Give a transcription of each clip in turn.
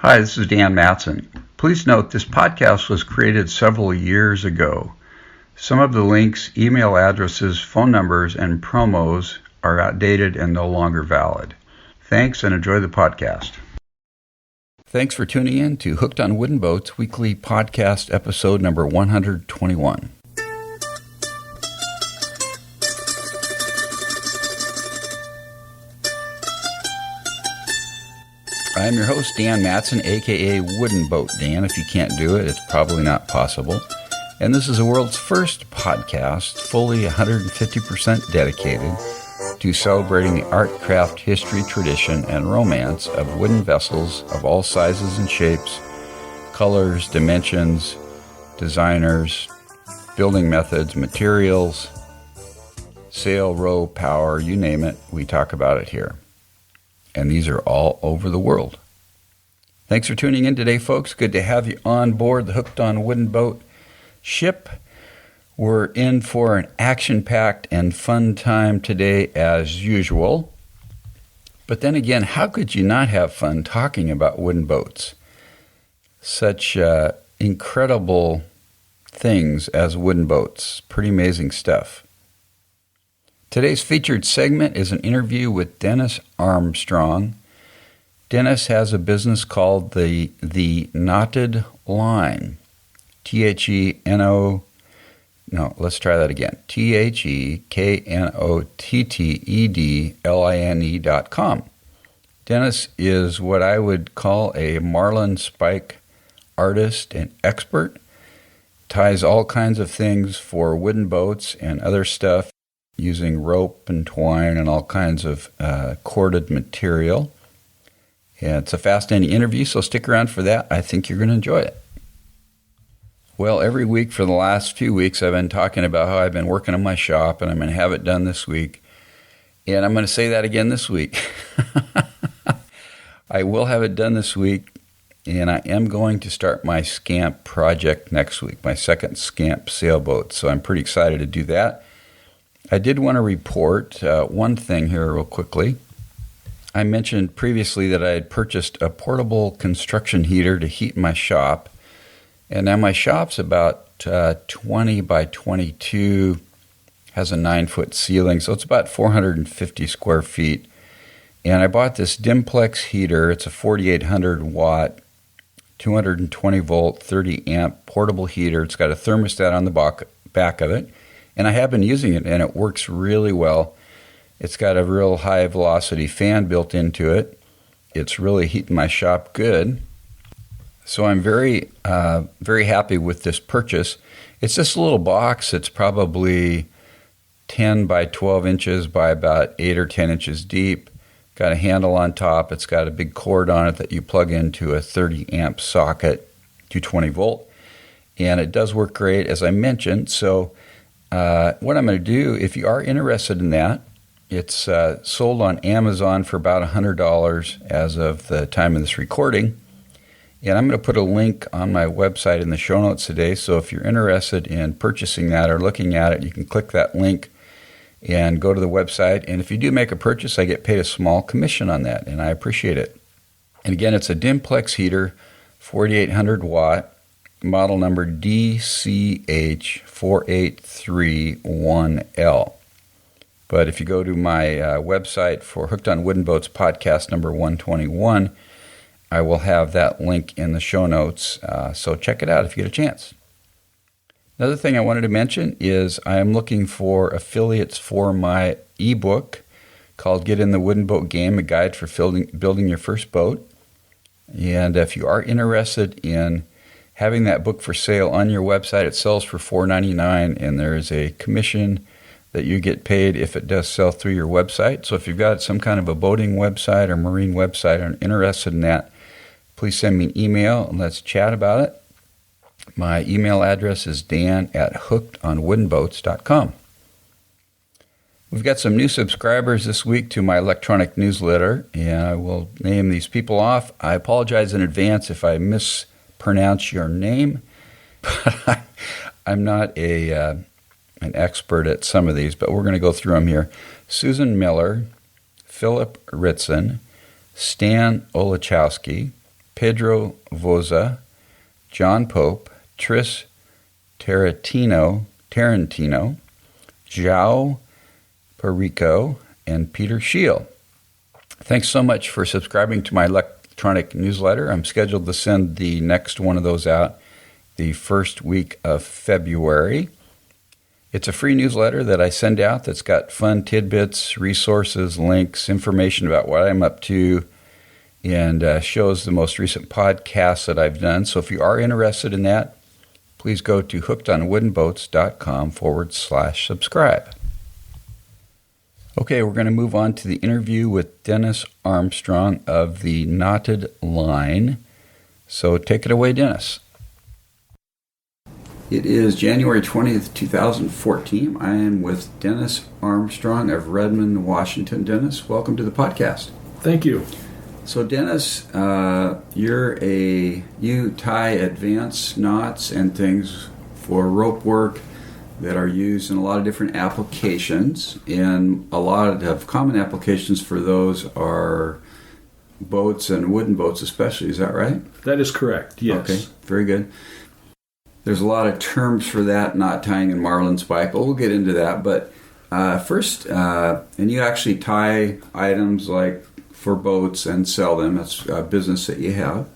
Hi, this is Dan Matson. Please note this podcast was created several years ago. Some of the links, email addresses, phone numbers, and promos are outdated and no longer valid. Thanks and enjoy the podcast. Thanks for tuning in to Hooked on Wooden Boats weekly podcast episode number 121. I'm your host, Dan Matson, a.k.a. Wooden Boat Dan. If you can't do it, it's probably not possible. And this is the world's first podcast, fully 150% dedicated to celebrating the art, craft, history, tradition, and romance of wooden vessels of all sizes and shapes, colors, dimensions, designers, building methods, materials, sail, row, power, you name it, we talk about it here. And these are all over the world. Thanks for tuning in today, folks. Good to have you on board the Hooked on Wooden Boat ship. We're in for an action-packed and fun time today as usual. But then again, how could you not have fun talking about wooden boats? Such incredible things as wooden boats. Pretty amazing stuff. Today's featured segment is an interview with Dennis Armstrong. Dennis has a business called the Knotted Line. TheKnotteddline.com. Dennis is what I would call a Marlinspike artist and expert. Ties all kinds of things for wooden boats and other stuff using rope and twine and all kinds of corded material. And it's a fascinating interview, so stick around for that. I think you're going to enjoy it. Well, every week for the last few weeks, I've been talking about how I've been working on my shop, and I'm going to have it done this week. And I'm going to say that again this week. I will have it done this week, and I am going to start my Scamp project next week, my second Scamp sailboat. So I'm pretty excited to do that. I did want to report one thing here real quickly. I mentioned previously that I had purchased a portable construction heater to heat my shop. And now my shop's about 20 by 22, has a 9-foot ceiling, so it's about 450 square feet. And I bought this Dimplex heater. It's a 4,800 watt, 220 volt, 30 amp portable heater. It's got a thermostat on the back of it. And I have been using it, and it works really well. It's got a real high velocity fan built into it. It's really heating my shop good. So I'm very happy with this purchase. It's this little box. It's probably 10 by 12 inches by about 8 or 10 inches deep. Got a handle on top. It's got a big cord on it that you plug into a 30 amp socket, 220 volt. And it does work great, as I mentioned. So what I'm going to do, if you are interested in that, it's sold on Amazon for about $100 as of the time of this recording. And I'm going to put a link on my website in the show notes today. So if you're interested in purchasing that or looking at it, you can click that link and go to the website. And if you do make a purchase, I get paid a small commission on that, and I appreciate it. And again, it's a Dimplex heater, 4,800 watt. Model number DCH4831L. But if you go to my website for Hooked on Wooden Boats podcast number 121, I will have that link in the show notes. So check it out if you get a chance. Another thing I wanted to mention is I am looking for affiliates for my ebook called Get in the Wooden Boat Game, a guide for building your first boat. And if you are interested in having that book for sale on your website, it sells for $4.99, and there is a commission that you get paid if it does sell through your website. So if you've got some kind of a boating website or marine website and are interested in that, please send me an email and let's chat about it. My email address is dan@hookedonwoodenboats.com. We've got some new subscribers this week to my electronic newsletter, and I will name these people off. I apologize in advance if I mispronounce your name, but I'm not an expert at some of these, but we're going to go through them here. Susan Miller, Philip Ritson, Stan Olachowski, Pedro Voza, John Pope, Tris Tarantino, João Perico, and Peter Scheel. Thanks so much for subscribing to my electronic newsletter. I'm scheduled to send the next one of those out the first week of February. It's a free newsletter that I send out that's got fun tidbits, resources, links, information about what I'm up to, and shows the most recent podcasts that I've done. So if you are interested in that, please go to hookedonwoodenboats.com/subscribe. Okay, we're going to move on to the interview with Dennis Armstrong of the Knotted Line. So take it away, Dennis. It is January 20th, 2014. I am with Dennis Armstrong of Redmond, Washington. Dennis, welcome to the podcast. Thank you. So Dennis, you tie advanced knots and things for rope work that are used in a lot of different applications, and a lot of common applications for those are boats and wooden boats especially. Is that right? That is correct, yes. Okay, very good. There's a lot of terms for that, knot tying and Marlinspike, but we'll get into that. But first, and you actually tie items like for boats and sell them. That's a business that you have.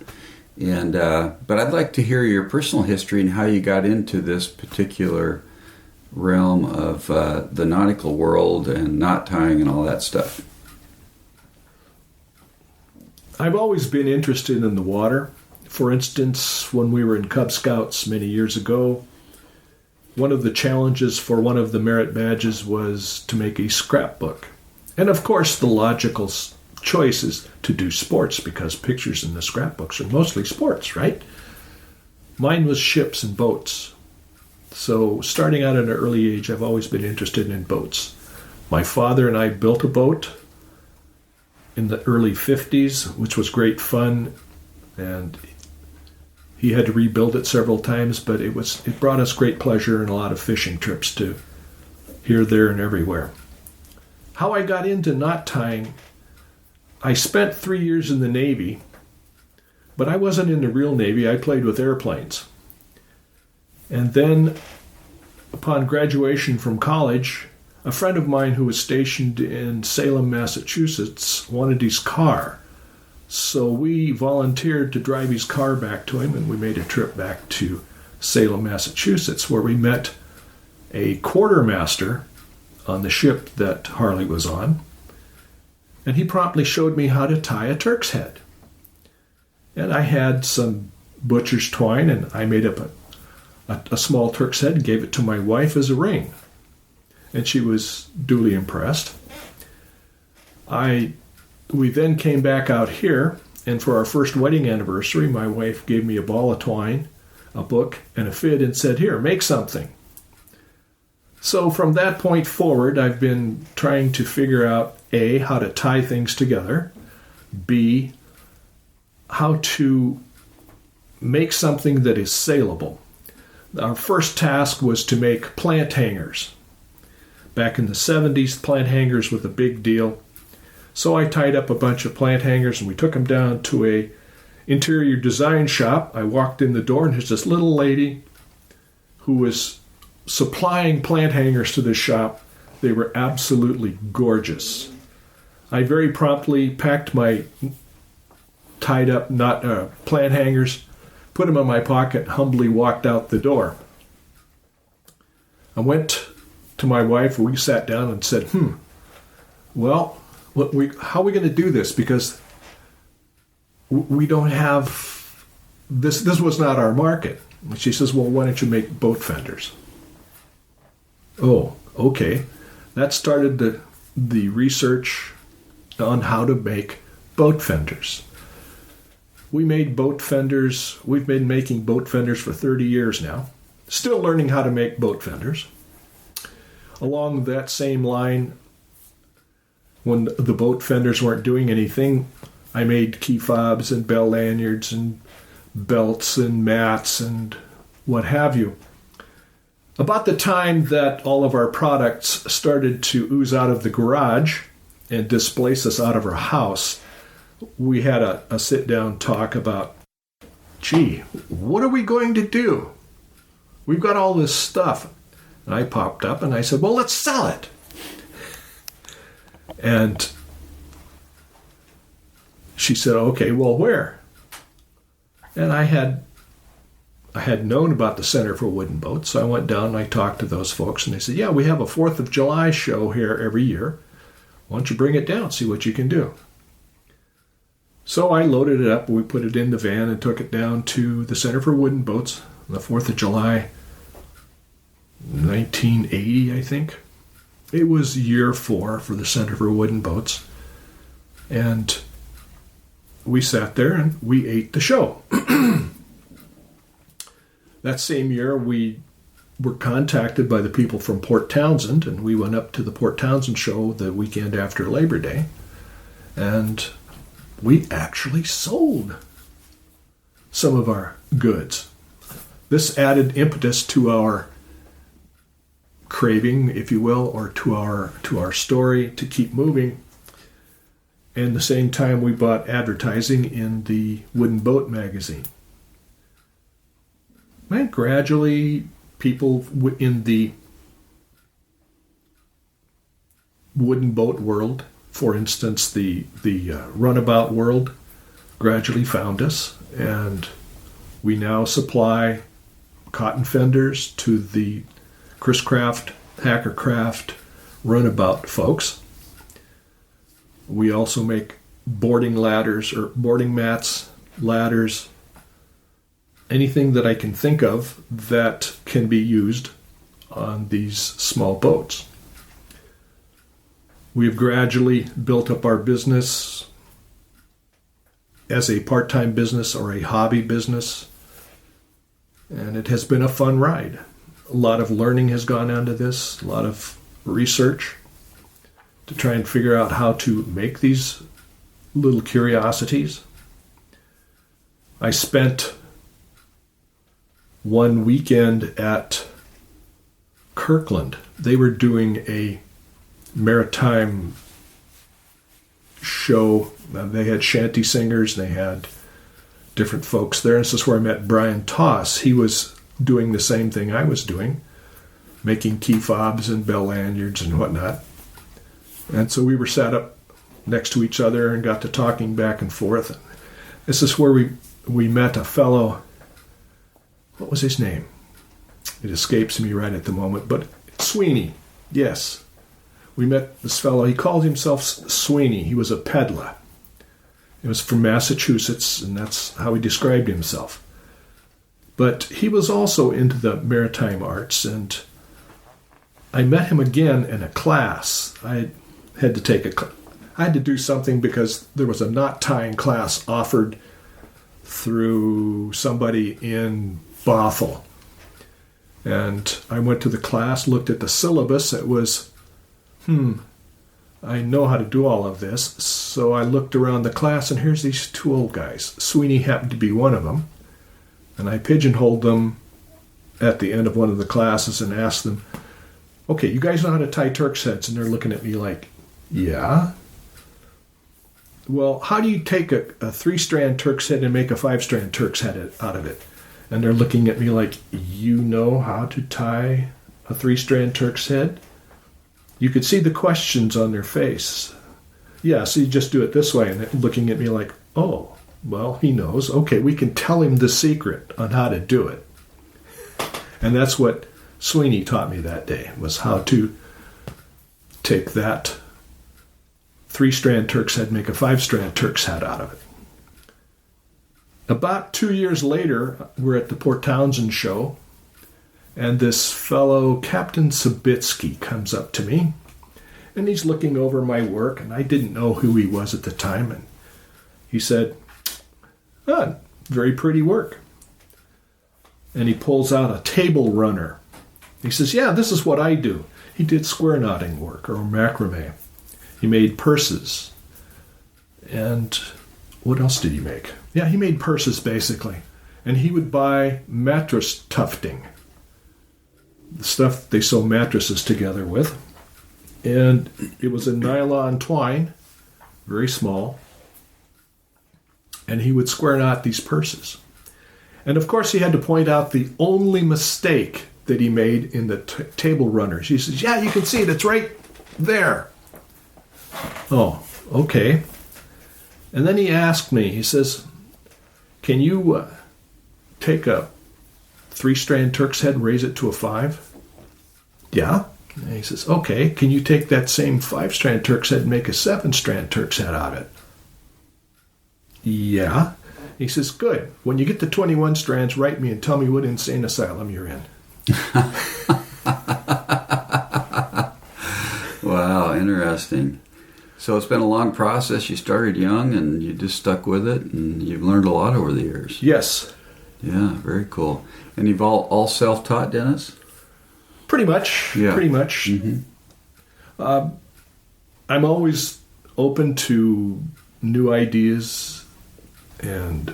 And but I'd like to hear your personal history and how you got into this particular realm of the nautical world and knot tying and all that stuff. I've always been interested in the water. For instance, when we were in Cub Scouts many years ago, one of the challenges for one of the merit badges was to make a scrapbook. And of course, the logical choice is to do sports because pictures in the scrapbooks are mostly sports, right? Mine was ships and boats. So starting out at an early age, I've always been interested in boats. My father and I built a boat in the early 50s, which was great fun, and he had to rebuild it several times, but it brought us great pleasure and a lot of fishing trips to here, there, and everywhere. How I got into knot tying, I spent 3 years in the Navy, but I wasn't in the real Navy. I played with airplanes. And then, upon graduation from college, a friend of mine who was stationed in Salem, Massachusetts, wanted his car. So we volunteered to drive his car back to him, and we made a trip back to Salem, Massachusetts, where we met a quartermaster on the ship that Harley was on. And he promptly showed me how to tie a Turk's head. And I had some butcher's twine, and I made up a small Turk's head and gave it to my wife as a ring. And she was duly impressed. We then came back out here, and for our first wedding anniversary, my wife gave me a ball of twine, a book, and a fid and said, "Here, make something." So from that point forward, I've been trying to figure out, A, how to tie things together, B, how to make something that is saleable. Our first task was to make plant hangers. Back in the 70s, plant hangers were the big deal. So I tied up a bunch of plant hangers and we took them down to a interior design shop. I walked in the door and there's this little lady who was supplying plant hangers to this shop. They were absolutely gorgeous. I very promptly packed my tied up plant hangers, put them in my pocket, and humbly walked out the door. I went to my wife, we sat down and said, well, how are we going to do this? Because we don't have, this was not our market. And she says, well, why don't you make boat fenders? Oh, okay. That started the research on how to make boat fenders. We made boat fenders. We've been making boat fenders for 30 years now. Still learning how to make boat fenders. Along that same line, when the boat fenders weren't doing anything, I made key fobs and bell lanyards and belts and mats and what have you. About the time that all of our products started to ooze out of the garage and displace us out of our house, we had a sit-down talk about, gee, what are we going to do? We've got all this stuff. And I popped up and I said, well, let's sell it. And she said, okay, well, where? And I had known about the Center for Wooden Boats, so I went down and I talked to those folks, and they said, yeah, we have a 4th of July show here every year. Why don't you bring it down, see what you can do? So I loaded it up, we put it in the van and took it down to the Center for Wooden Boats on the 4th of July, 1980, I think. It was year 4 for the Center for Wooden Boats. And we sat there and we ate the show. That same year, we were contacted by the people from Port Townsend, and we went up to the Port Townsend show the weekend after Labor Day, and we actually sold some of our goods. This added impetus to our craving, if you will, or to our story to keep moving. And the same time, we bought advertising in the Wooden Boat magazine. And gradually, people in the wooden boat world, for instance, the runabout world, gradually found us, and we now supply cotton fenders to the Chris Craft, Hacker Craft, runabout folks. We also make boarding ladders or boarding mats, ladders, anything that I can think of that can be used on these small boats. We've gradually built up our business as a part-time business or a hobby business, and it has been a fun ride. A lot of learning has gone into this, a lot of research to try and figure out how to make these little curiosities. I spent one weekend at Kirkland. They were doing a maritime show. They had shanty singers, they had different folks there. This is where I met Brian Toss. He was doing the same thing I was doing, making key fobs and bell lanyards and whatnot. And so we were sat up next to each other and got to talking back and forth. This is where we met a fellow. What was his name? It escapes me right at the moment, but Sweeney. Yes. We met this fellow. He called himself Sweeney. He was a peddler. He was from Massachusetts, and that's how he described himself. But he was also into the maritime arts, and I met him again in a class. I had to do something because there was a knot tying class offered through somebody in Bothell. And I went to the class, looked at the syllabus. It was, I know how to do all of this. So I looked around the class, and here's these two old guys. Sweeney happened to be one of them. And I pigeonholed them at the end of one of the classes and asked them, okay, you guys know how to tie Turks heads? And they're looking at me like, yeah. Well, how do you take a 3-strand Turks head and make a 5-strand Turks head out of it? And they're looking at me like, you know how to tie a 3-strand Turks head? You could see the questions on their face. Yeah, so you just do it this way. And they're looking at me like, oh, well, he knows. Okay, we can tell him the secret on how to do it. And that's what Sweeney taught me that day, was how to take that 3-strand Turks head, make a 5-strand Turks head out of it. About 2 years later, we're at the Port Townsend show, and this fellow, Captain Sabitsky, comes up to me, and he's looking over my work, and I didn't know who he was at the time, and he said, very pretty work. And he pulls out a table runner. He says, yeah, this is what I do. He did square knotting work, or macrame. He made purses. And what else did he make? Yeah, he made purses, basically. And he would buy mattress tufting, the stuff they sew mattresses together with. And it was a nylon twine, very small. and he would square knot these purses. And of course, he had to point out the only mistake that he made in the table runners. He says, yeah, you can see it. It's right there. Oh, okay. And then he asked me, he says, can you take a 3-strand Turk's head and raise it to a 5? Yeah. And he says, okay, can you take that same 5-strand Turk's head and make a 7-strand Turk's head out of it? Yeah. He says, good. When you get to 21 strands, write me and tell me what insane asylum you're in. Wow, interesting. So it's been a long process. You started young and you just stuck with it, and you've learned a lot over the years. Yes. Yeah, very cool. And you've all self-taught, Dennis? Pretty much. Yeah. Pretty much. Mm-hmm. I'm always open to new ideas, and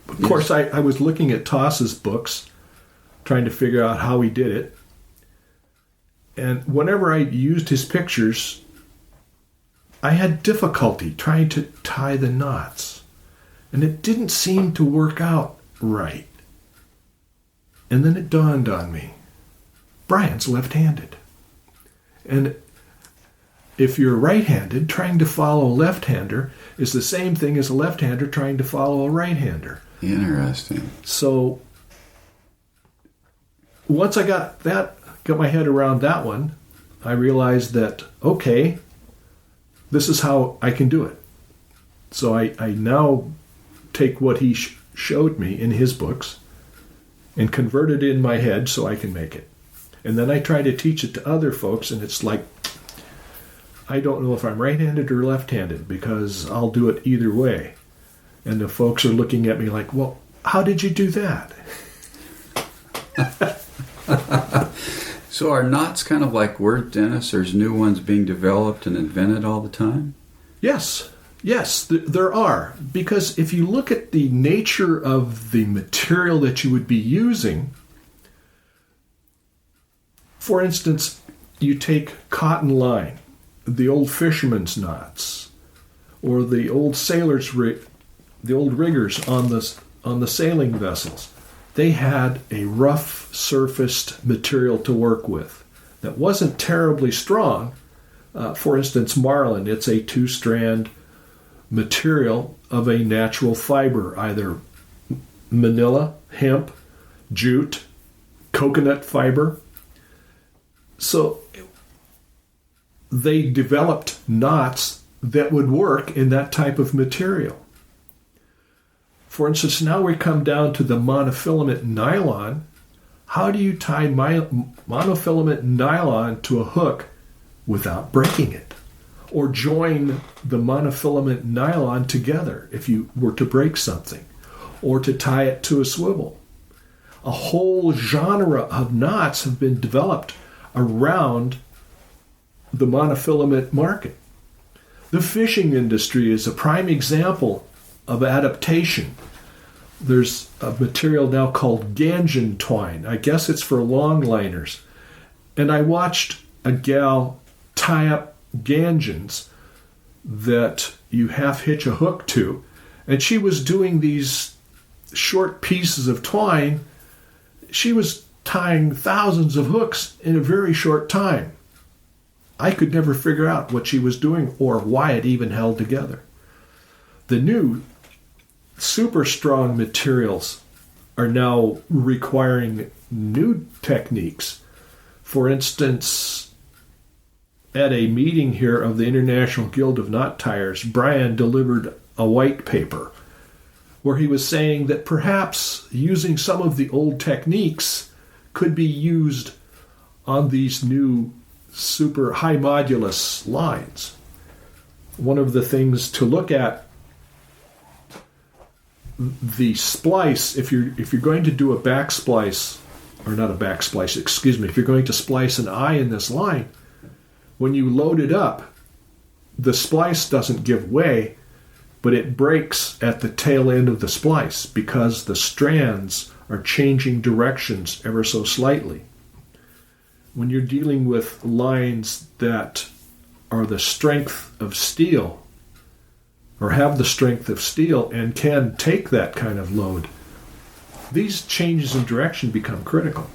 of course I was looking at Toss's books, trying to figure out how he did it. And whenever I used his pictures, I had difficulty trying to tie the knots. And it didn't seem to work out right. And then it dawned on me, Brian's left-handed. And if you're right-handed, trying to follow a left-hander is the same thing as a left-hander trying to follow a right-hander. Interesting. So once I got my head around that one, I realized that, okay, this is how I can do it. So I now take what he showed me in his books and convert it in my head so I can make it. And then I try to teach it to other folks, and it's like, I don't know if I'm right-handed or left-handed because I'll do it either way. And the folks are looking at me like, well, how did you do that? So are knots kind of like words, Dennis? There's new ones being developed and invented all the time? Yes, there are. Because if you look at the nature of the material that you would be using, for instance, you take cotton line, the old fisherman's knots, or the old sailors' the old riggers on the sailing vessels. They had a rough surfaced material to work with that wasn't terribly strong. For instance, marlin, it's a 2-strand material of a natural fiber, either manila, hemp, jute, coconut fiber. So they developed knots that would work in that type of material. For instance, now we come down to the monofilament nylon. How do you tie monofilament nylon to a hook without breaking it? Or join the monofilament nylon together if you were to break something, or to tie it to a swivel? A whole genre of knots have been developed around the monofilament market. The fishing industry is a prime example of adaptation. There's a material now called Gangian twine. I guess it's for longliners. And I watched a gal tie up Gangians that you half hitch a hook to, and she was doing these short pieces of twine. She was tying thousands of hooks in a very short time. I could never figure out what she was doing or why it even held together. The new super strong materials are now requiring new techniques. For instance, at a meeting here of the International Guild of Knot Tiers, Brian delivered a white paper where he was saying that perhaps using some of the old techniques could be used on these new super high modulus lines. One of the things to look at, the splice, if you're going to do a back splice, or not a back splice, excuse me, if you're going to splice an eye in this line, when you load it up, the splice doesn't give way, but it breaks at the tail end of the splice because the strands are changing directions ever so slightly. When you're dealing with lines that are the strength of steel, or have the strength of steel and can take that kind of load, these changes in direction become critical.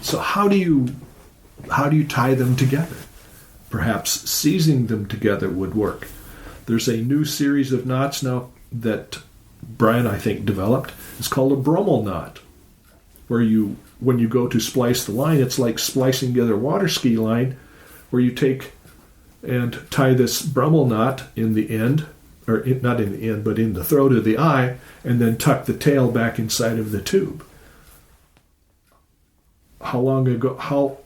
So how do you tie them together? Perhaps seizing them together would work. There's a new series of knots now that Brian, I think, developed. It's called a Brummel knot, where when you go to splice the line, it's like splicing together a water ski line, where you take and tie this Brummel knot in the end, or not in the end, but in the throat of the eye, and then tuck the tail back inside of the tube. How long ago?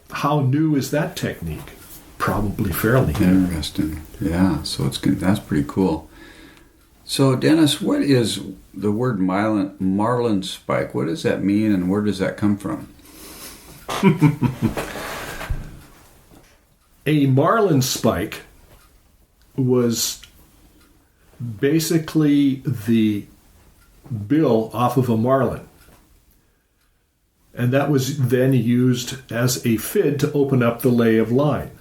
How new is that technique? Probably fairly new. Interesting. Yeah. So that's pretty cool. So Dennis, what is the word Marlinspike? What does that mean, and where does that come from? A Marlinspike was basically the bill off of a marlin. And that was then used as a fid to open up the lay of line.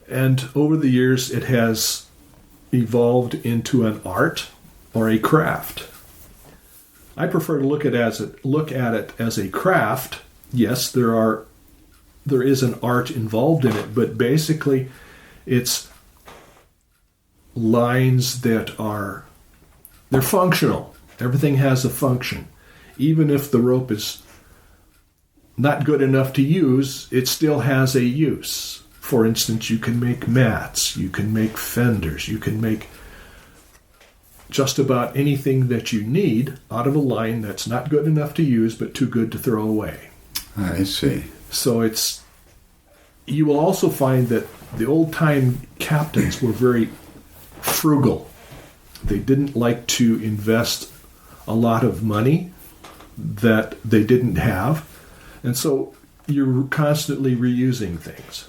And over the years, it has evolved into an art or a craft. I prefer to look at it as a craft. Yes, there is an art involved in it, but basically it's lines that they're functional. Everything has a function. Even if the rope is not good enough to use, it still has a use. For instance, you can make mats, you can make fenders, you can make just about anything that you need out of a line that's not good enough to use but too good to throw away. I see. So you will also find that the old-time captains were very frugal. They didn't like to invest a lot of money that they didn't have. And so you're constantly reusing things.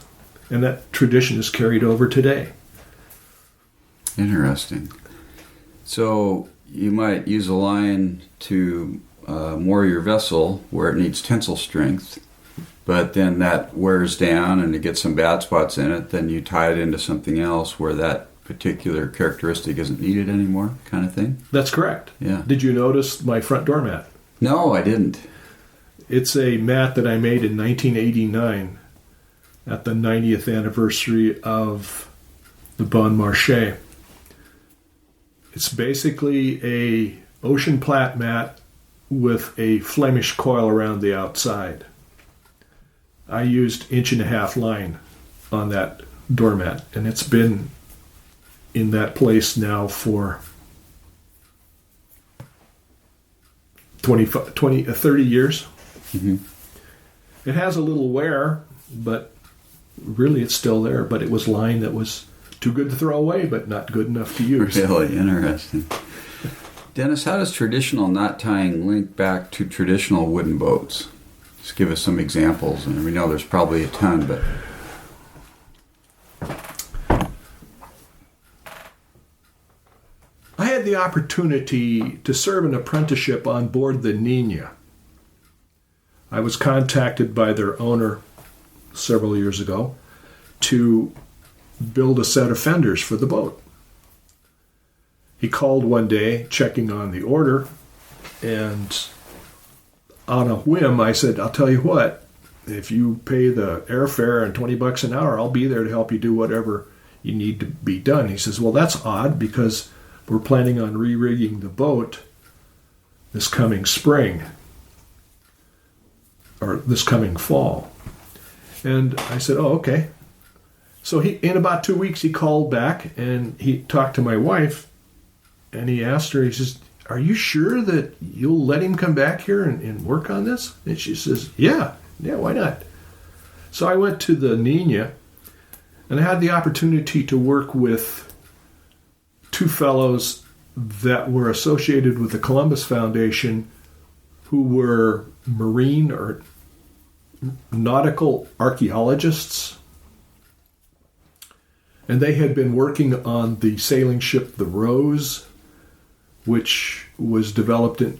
And that tradition is carried over today. Interesting. So you might use a line to moor your vessel where it needs tensile strength, but then that wears down and it gets some bad spots in it. Then you tie it into something else where that particular characteristic isn't needed anymore, kind of thing? That's correct. Yeah. Did you notice my front door mat? No, I didn't. It's a mat that I made in 1989 at the 90th anniversary of the Bon Marché. It's basically a ocean plat mat with a Flemish coil around the outside. I used 1.5-inch line on that doormat, and it's been in that place now for 30 years. Mm-hmm. It has a little wear, but really it's still there. But it was line that was too good to throw away, but not good enough to use. Really interesting. Dennis, how does traditional knot tying link back to traditional wooden boats? Just give us some examples. And we know there's probably a ton, but... I had the opportunity to serve an apprenticeship on board the Nina. I was contacted by their owner several years ago to build a set of fenders for the boat. He called one day checking on the order, and on a whim I said, I'll tell you what, if you pay the airfare and $20 an hour, I'll be there to help you do whatever you need to be done. He says, well, that's odd because we're planning on re-rigging the boat this coming spring, or this coming fall. And I said, oh, okay. So in about 2 weeks, he called back and he talked to my wife, and he asked her, he says, are you sure that you'll let him come back here and work on this? And she says, yeah, why not? So I went to the Nina, and I had the opportunity to work with two fellows that were associated with the Columbus Foundation who were marine or nautical archaeologists. And they had been working on the sailing ship the Rose, which was developed in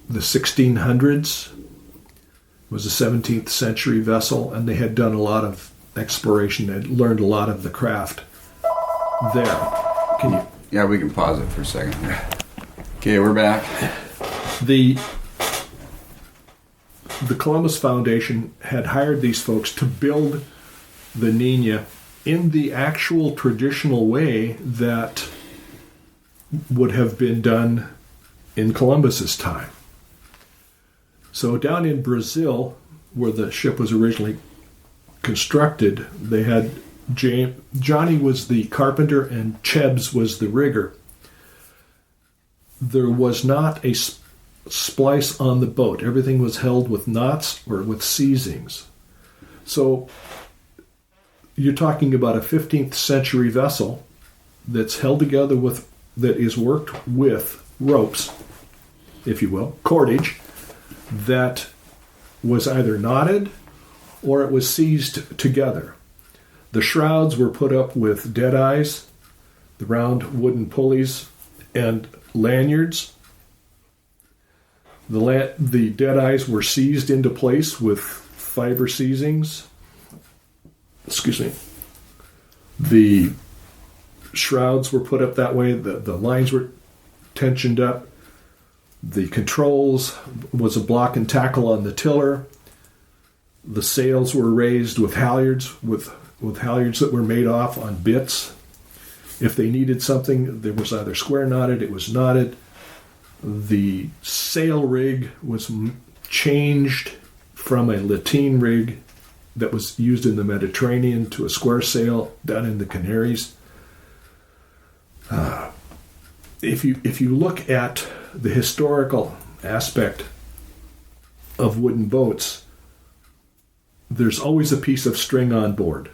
the 1600s. It was a 17th century vessel, and they had done a lot of exploration and learned a lot of the craft there. Yeah, we can pause it for a second. Okay, we're back. The Columbus Foundation had hired these folks to build the Nina in the actual traditional way that would have been done in Columbus's time. So down in Brazil, where the ship was originally constructed, they had Johnny was the carpenter and Chebs was the rigger. There was not a splice on the boat. Everything was held with knots or with seizings. So you're talking about a 15th century vessel that's held together that is worked with ropes, if you will, cordage, that was either knotted or it was seized together. The shrouds were put up with dead eyes, the round wooden pulleys, and lanyards. The dead eyes were seized into place with fiber seizings. Excuse me. The shrouds were put up that way. The lines were tensioned up. The controls was a block and tackle on the tiller. The sails were raised with halyards, with halyards that were made off on bits. If they needed something, there was either square knotted, it was knotted. The sail rig was changed from a lateen rig that was used in the Mediterranean to a square sail down in the Canaries. If you look at the historical aspect of wooden boats, there's always a piece of string on board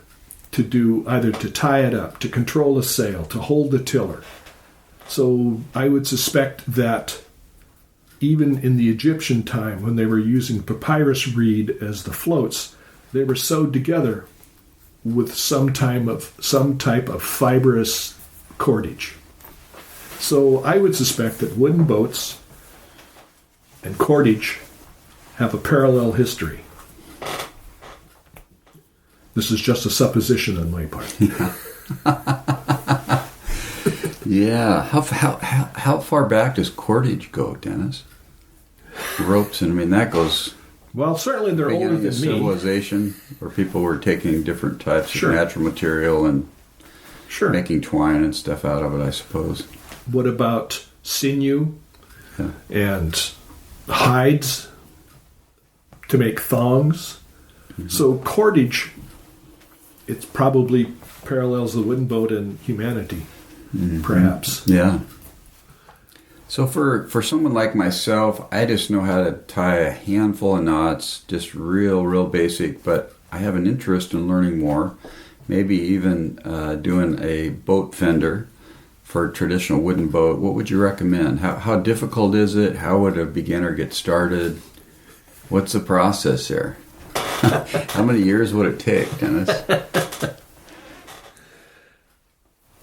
to do either to tie it up, to control the sail, to hold the tiller. So I would suspect that even in the Egyptian time, when they were using papyrus reed as the floats, they were sewed together with some type of fibrous cordage. So I would suspect that wooden boats and cordage have a parallel history. This is just a supposition on my part. Yeah. How far back does cordage go, Dennis? Ropes, and I mean that goes. Well, certainly they're older than me. Civilization, where people were taking different types of natural material and making twine and stuff out of it, I suppose. What about sinew and hides to make thongs? Mm-hmm. So cordage, it probably parallels the wooden boat in humanity, perhaps. Yeah. So for someone like myself, I just know how to tie a handful of knots, just real basic, but I have an interest in learning more, maybe even doing a boat fender for a traditional wooden boat. What would you recommend? How difficult is it? How would a beginner get started? What's the process there? How many years would it take, Dennis?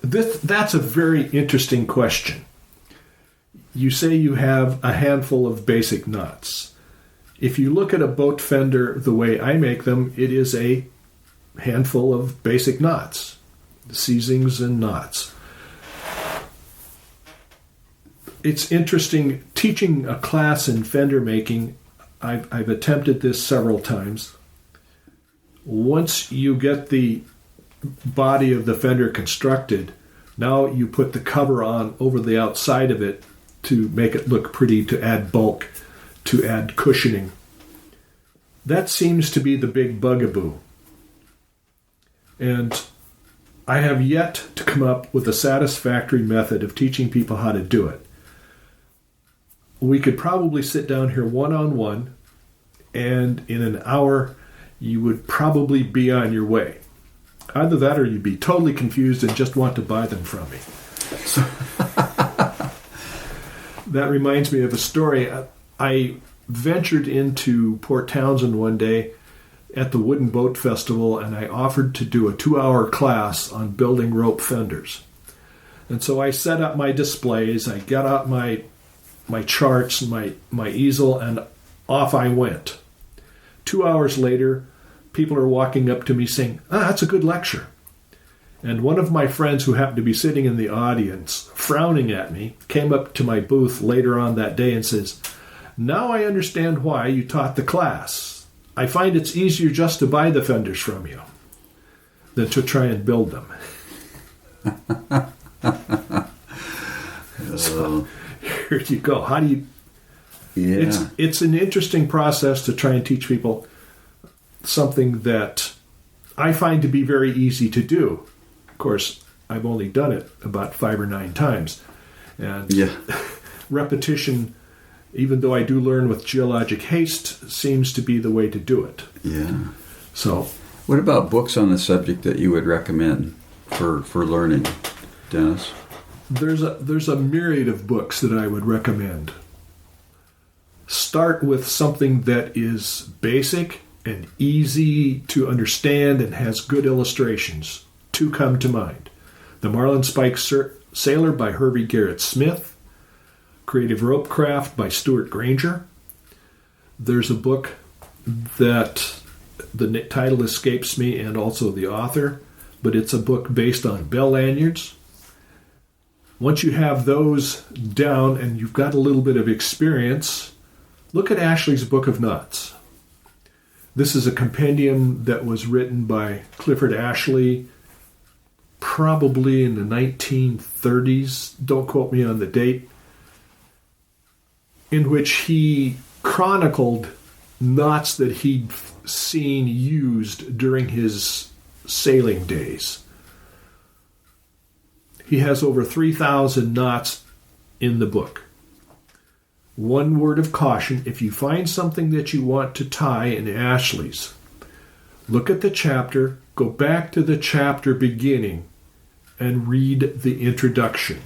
That's a very interesting question. You say you have a handful of basic knots. If you look at a boat fender the way I make them, it is a handful of basic knots, seizings and knots. It's interesting teaching a class in fender making. I've attempted this several times. Once you get the body of the fender constructed, now you put the cover on over the outside of it to make it look pretty, to add bulk, to add cushioning. That seems to be the big bugaboo. And I have yet to come up with a satisfactory method of teaching people how to do it. We could probably sit down here one-on-one, and in an hour, you would probably be on your way. Either that or you'd be totally confused and just want to buy them from me. So, that reminds me of a story. I ventured into Port Townsend one day at the Wooden Boat Festival, and I offered to do a 2-hour class on building rope fenders. And so I set up my displays, I got out my charts, my easel, and off I went. 2 hours later, people are walking up to me saying, that's a good lecture. And one of my friends who happened to be sitting in the audience frowning at me, came up to my booth later on that day and says, "Now I understand why you taught the class. I find it's easier just to buy the fenders from you than to try and build them." So here you go. How do you... Yeah. It's an interesting process to try and teach people something that I find to be very easy to do. Of course, I've only done it about 5 or 9 times. And repetition, even though I do learn with geologic haste, seems to be the way to do it. Yeah. So, what about books on the subject that you would recommend for learning, Dennis? There's a myriad of books that I would recommend. Start with something that is basic and easy to understand and has good illustrations. 2 come to mind. The Marlinspike Sailor by Herbie Garrett Smith. Creative Ropecraft by Stuart Granger. There's a book that the title escapes me and also the author, but it's a book based on bell lanyards. Once you have those down and you've got a little bit of experience, look at Ashley's Book of Knots. This is a compendium that was written by Clifford Ashley probably in the 1930s, don't quote me on the date, in which he chronicled knots that he'd seen used during his sailing days. He has over 3,000 knots in the book. One word of caution: if you find something that you want to tie in Ashley's, look at the chapter, go back to the chapter beginning, and read the introduction,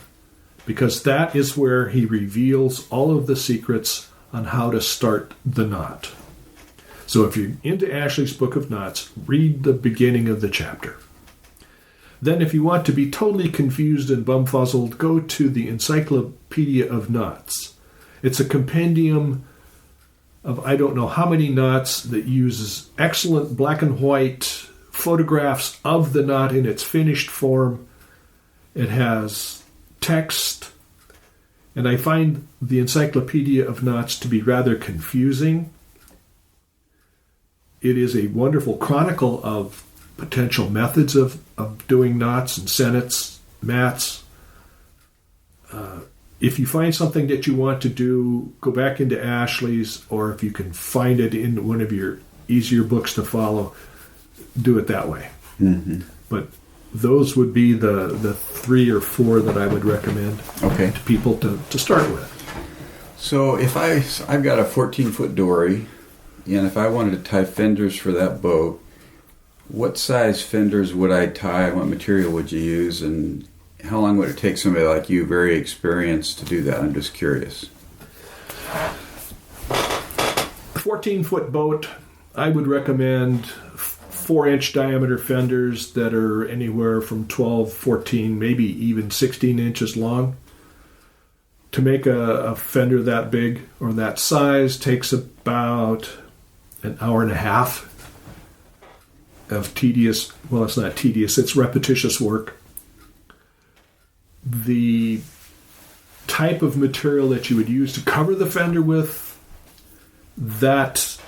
because that is where he reveals all of the secrets on how to start the knot. So if you're into Ashley's Book of Knots, read the beginning of the chapter. Then if you want to be totally confused and bumfuzzled, go to the Encyclopedia of Knots. It's a compendium of I don't know how many knots that uses excellent black and white photographs of the knot in its finished form. It has text, and I find the Encyclopedia of Knots to be rather confusing. It is a wonderful chronicle of potential methods of doing knots and sennets, mats. If you find something that you want to do, go back into Ashley's, or if you can find it in one of your easier books to follow, do it that way. Mm-hmm. But those would be the 3 or 4 that I would recommend to people to start with. So if I've got a 14-foot dory, and if I wanted to tie fenders for that boat, what size fenders would I tie? What material would you use? And how long would it take somebody like you, very experienced, to do that? I'm just curious. 14-foot boat, I would recommend 4-inch diameter fenders that are anywhere from 12, 14, maybe even 16 inches long. To make a fender that big or that size takes about an hour and a half of tedious, well, it's not tedious, it's repetitious work. The type of material that you would use to cover the fender with, that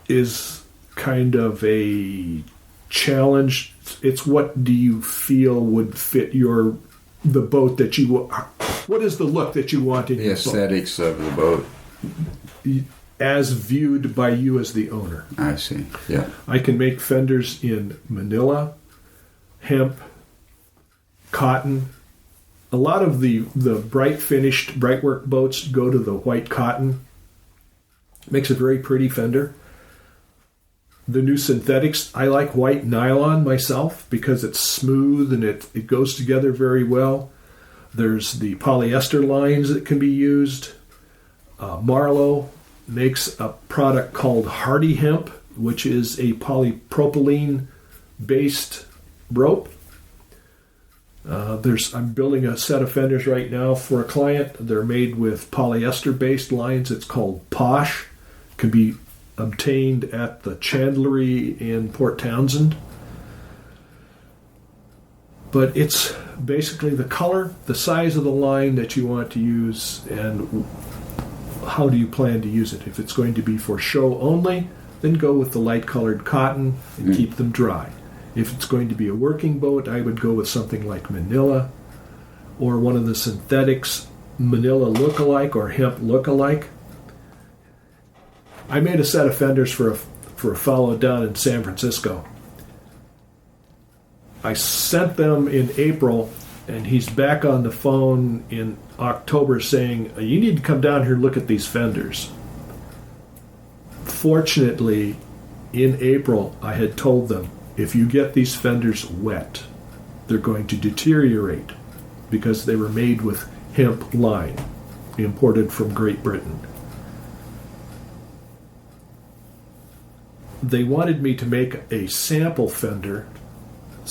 is kind of a challenge. It's what do you feel would fit the boat that you... What is the look that you want in your boat? The aesthetics of the boat. As viewed by you as the owner. I see, yeah. I can make fenders in manila, hemp, cotton. A lot of the bright finished, bright work boats go to the white cotton. Makes a very pretty fender. The new synthetics, I like white nylon myself because it's smooth and it goes together very well. There's the polyester lines that can be used. Marlowe makes a product called Hardy Hemp, which is a polypropylene-based rope. I'm building a set of fenders right now for a client. They're made with polyester-based lines. It's called Posh. Can be obtained at the Chandlery in Port Townsend. But it's basically the color, the size of the line that you want to use, and how do you plan to use it. If it's going to be for show only, then go with the light colored cotton and keep them dry. If it's going to be a working boat, I would go with something like Manila or one of the synthetics, Manila look-alike or hemp look-alike. I made a set of fenders for a fellow down in San Francisco. I sent them in April, and he's back on the phone in October saying, you need to come down here and look at these fenders. Fortunately, in April, I had told them, if you get these fenders wet, they're going to deteriorate because they were made with hemp line, imported from Great Britain. They wanted me to make a sample fender.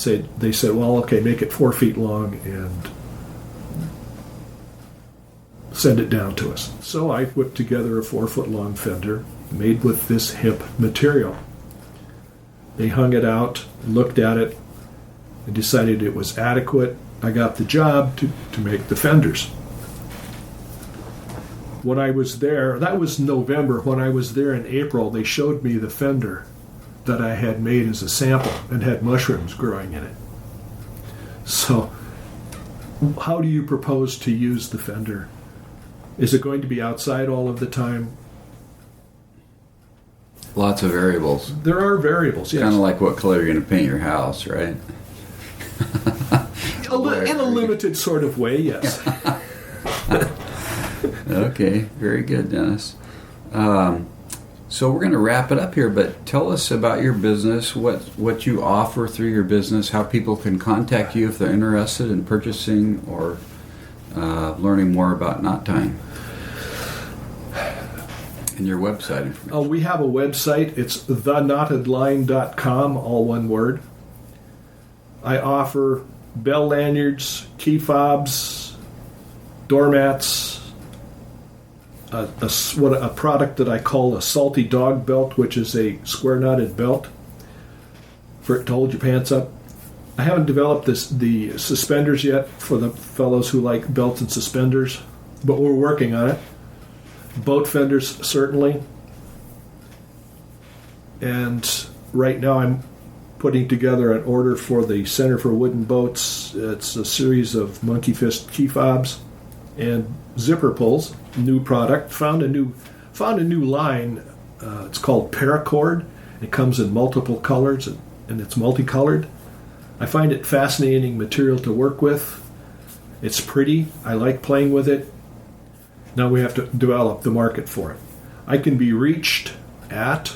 They said, well, okay, make it 4 feet long and send it down to us. So I whipped together a 4-foot-long fender made with this hemp material. They hung it out, looked at it, and decided it was adequate. I got the job to make the fenders. When I was there, that was November. When I was there in April, they showed me the fender that I had made as a sample and had mushrooms growing in it. So, how do you propose to use the fender? Is it going to be outside all of the time? Lots of variables. There are variables, yes. Kind of like what color you're going to paint your house, right? In a limited sort of way, yes. Okay, very good, Dennis. So we're going to wrap it up here, but tell us about your business, what you offer through your business, how people can contact you if they're interested in purchasing or learning more about knot tying. And your website information. We have a website. It's theknottedline.com, all one word. I offer bell lanyards, key fobs, doormats, a product that I call a salty dog belt, which is a square knotted belt for it to hold your pants up. I haven't developed the suspenders yet for the fellows who like belts and suspenders, but we're working on it. Boat fenders, certainly. And right now I'm putting together an order for the Center for Wooden Boats. It's a series of monkey fist key fobs and zipper pulls. New product. Found a new line. It's called Paracord. It comes in multiple colors and it's multicolored. I find it fascinating material to work with. It's pretty. I like playing with it. Now we have to develop the market for it. I can be reached at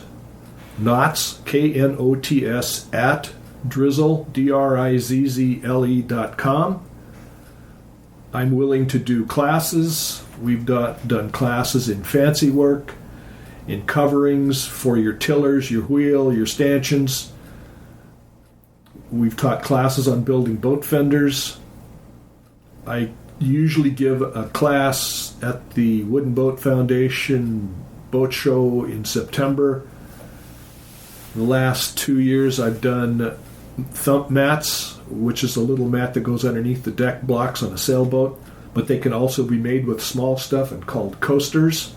knots, Knots, at drizzle, drizzle.com. I'm willing to do classes. We've done classes in fancy work, in coverings for your tillers, your wheel, your stanchions. We've taught classes on building boat fenders. I usually give a class at the Wooden Boat Foundation boat show in September. The last 2 years I've done thump mats, which is a little mat that goes underneath the deck blocks on a sailboat, but they can also be made with small stuff and called coasters.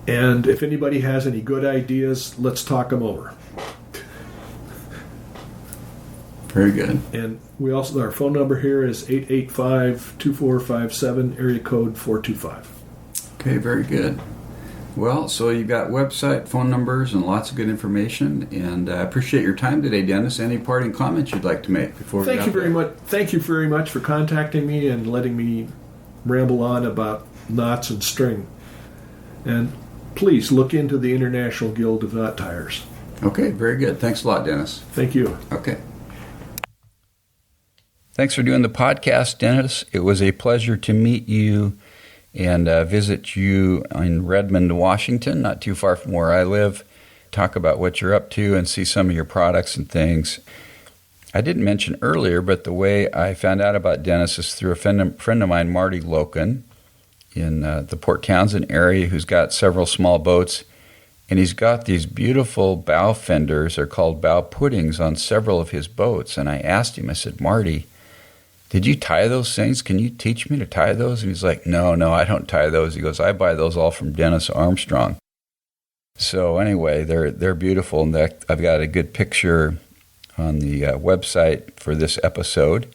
And if anybody has any good ideas, let's talk them over. Very good. And we also, our phone number here is 885-2457, area code 425. Okay, very good. Well, so you've got website, phone numbers, and lots of good information. And I appreciate your time today, Dennis. Any parting comments you'd like to make before we Thank you very much. Thank you very much for contacting me and letting me ramble on about knots and string. And please look into the International Guild of Knot Tiers. Okay, very good. Thanks a lot, Dennis. Thank you. Okay. Thanks for doing the podcast, Dennis. It was a pleasure to meet you and visit you in Redmond, Washington, not too far from where I live, talk about what you're up to and see some of your products and things. I didn't mention earlier, but the way I found out about Dennis is through a friend of mine, Marty Loken, in the Port Townsend area, who's got several small boats. And he's got these beautiful bow fenders, they're called bow puddings, on several of his boats. And I asked him, I said, Marty, did you tie those things? Can you teach me to tie those? And he's like, no, I don't tie those. He goes, I buy those all from Dennis Armstrong. So anyway, they're beautiful. And I've got a good picture on the website for this episode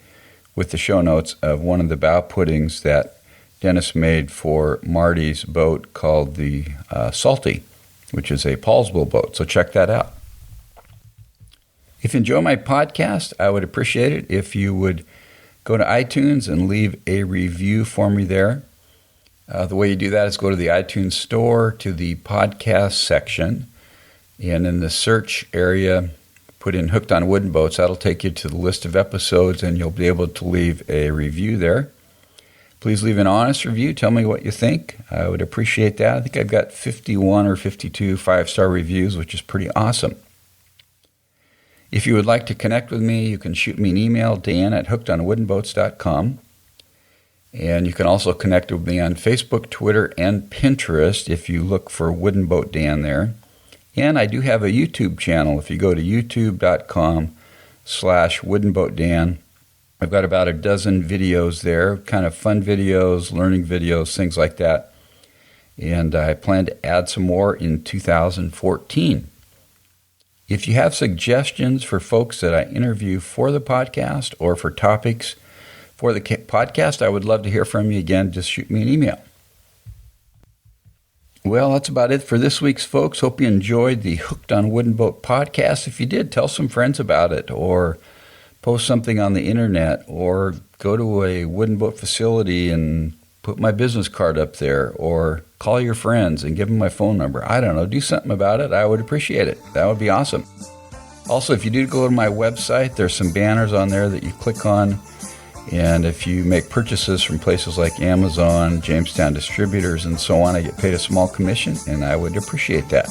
with the show notes of one of the bow puddings that Dennis made for Marty's boat called the Salty, which is a Paulsville boat. So check that out. If you enjoy my podcast, I would appreciate it if you would go to iTunes and leave a review for me there. The way you do that is go to the iTunes store, to the podcast section, and in the search area, put in Hooked on Wooden Boats. That'll take you to the list of episodes, and you'll be able to leave a review there. Please leave an honest review. Tell me what you think. I would appreciate that. I think I've got 51 or 52 5-star reviews, which is pretty awesome. If you would like to connect with me, you can shoot me an email, dan@hookedonwoodenboats.com. And you can also connect with me on Facebook, Twitter, and Pinterest if you look for Wooden Boat Dan there. And I do have a YouTube channel. If you go to youtube.com/woodenboatdan, I've got about a dozen videos there, kind of fun videos, learning videos, things like that. And I plan to add some more in 2014. If you have suggestions for folks that I interview for the podcast or for topics for the podcast, I would love to hear from you. Again, just shoot me an email. Well, that's about it for this week's folks. Hope you enjoyed the Hooked on Wooden Boat podcast. If you did, tell some friends about it, or post something on the internet, or go to a wooden boat facility and put my business card up there, or call your friends and give them my phone number. I don't know, do something about it. I would appreciate it. That would be awesome. Also, if you do go to my website, there's some banners on there that you click on. And if you make purchases from places like Amazon, Jamestown Distributors, and so on, I get paid a small commission, and I would appreciate that.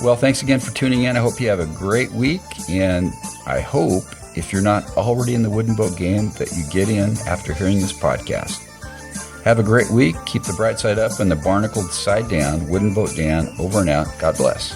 Well, thanks again for tuning in. I hope you have a great week, and I hope, if you're not already in the wooden boat game, that you get in after hearing this podcast. Have a great week. Keep the bright side up and the barnacled side down. Wooden Boat Dan, over and out. God bless.